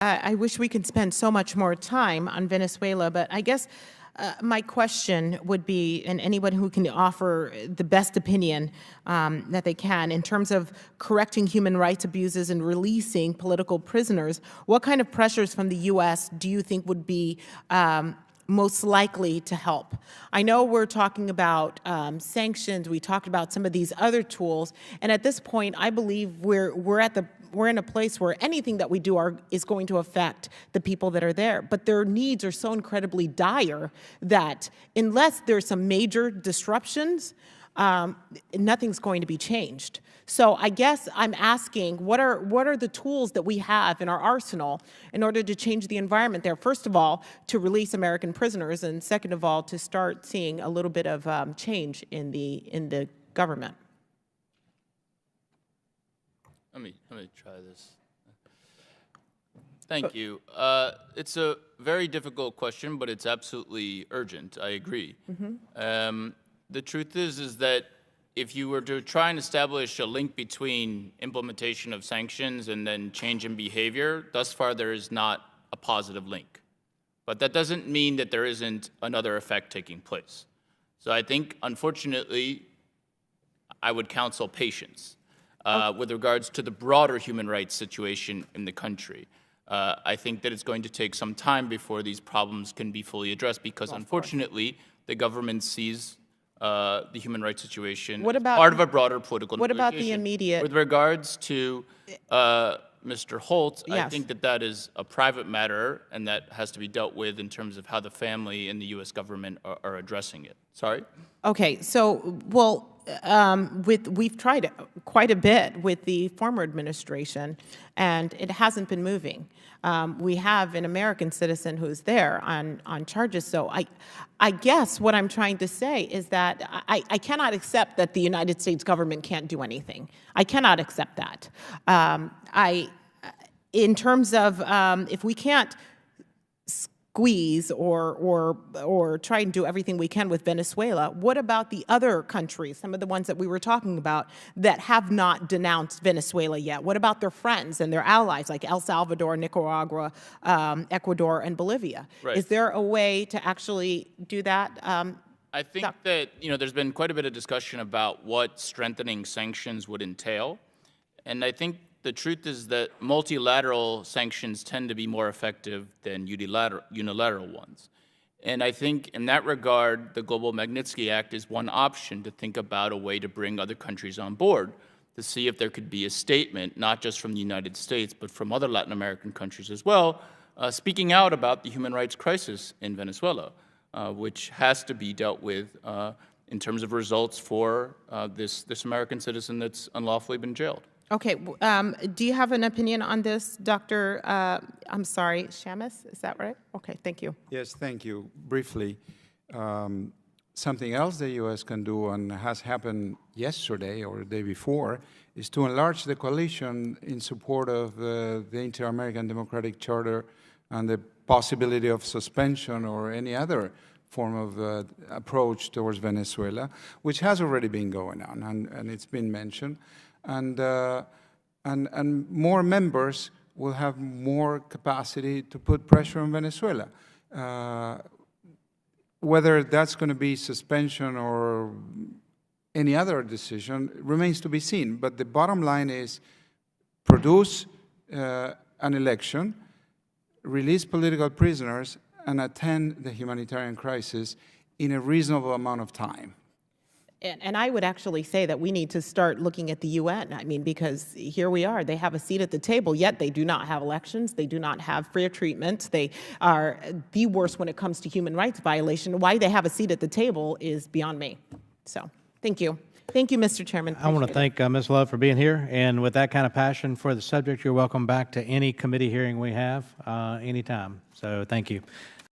I wish we could spend so much more time on Venezuela, but I guess my question would be, and anyone who can offer the best opinion that they can in terms of correcting human rights abuses and releasing political prisoners, what kind of pressures from the U.S. do you think would be most likely to help? I know we're talking about sanctions, we talked about some of these other tools, and at this point, I believe we're in a place where anything that we do is going to affect the people that are there. But their needs are so incredibly dire that unless there's some major disruptions, nothing's going to be changed. So I guess I'm asking, what are the tools that we have in our arsenal in order to change the environment there? First of all, to release American prisoners, and second of all, to start seeing a little bit of change in the government. Let me try this. Thank you. It's a very difficult question, but it's absolutely urgent. I agree. Mm-hmm. The truth is that if you were to try and establish a link between implementation of sanctions and then change in behavior, thus far there is not a positive link. But that doesn't mean that there isn't another effect taking place. So I think, unfortunately, I would counsel patience. With regards to the broader human rights situation in the country. I think that it's going to take some time before these problems can be fully addressed because, unfortunately, the government sees the human rights situation as part of a broader political negotiation. What about the immediate? With regards to Mr. Holt, yes. I think that is a private matter and that has to be dealt with in terms of how the family and the U.S. government are addressing it. Sorry? Okay, so, well, we've tried quite a bit with the former administration, and it hasn't been moving. We have an American citizen who's there on charges. So I guess what I'm trying to say is that I cannot accept that the United States government can't do anything. I cannot accept that. In terms of if we can't squeeze or try and do everything we can with Venezuela, what about the other countries, some of the ones that we were talking about, that have not denounced Venezuela yet? What about their friends and their allies like El Salvador, Nicaragua, Ecuador, and Bolivia? Right. Is there a way to actually do that? I think that there's been quite a bit of discussion about what strengthening sanctions would entail, and I think the truth is that multilateral sanctions tend to be more effective than unilateral ones. And I think in that regard, the Global Magnitsky Act is one option to think about a way to bring other countries on board, to see if there could be a statement, not just from the United States, but from other Latin American countries as well, speaking out about the human rights crisis in Venezuela, which has to be dealt with in terms of results for this American citizen that's unlawfully been jailed. Okay, do you have an opinion on this, Dr. I'm sorry, Shamus, is that right? Okay, thank you. Yes, thank you. Briefly, something else the U.S. can do, and has happened yesterday or the day before, is to enlarge the coalition in support of the Inter-American Democratic Charter and the possibility of suspension or any other form of approach towards Venezuela, which has already been going on, and it's been mentioned. And more members will have more capacity to put pressure on Venezuela. Whether that's going to be suspension or any other decision remains to be seen. But the bottom line is produce an election, release political prisoners, and attend the humanitarian crisis in a reasonable amount of time. And I would actually say that we need to start looking at the UN. I mean, because here we are, they have a seat at the table, yet they do not have elections, they do not have fair treatment, they are the worst when it comes to human rights violation. Why they have a seat at the table is beyond me. So, thank you. Thank you, Mr. Chairman. I want to thank Ms. Love for being here, and with that kind of passion for the subject, you're welcome back to any committee hearing we have anytime. So, thank you.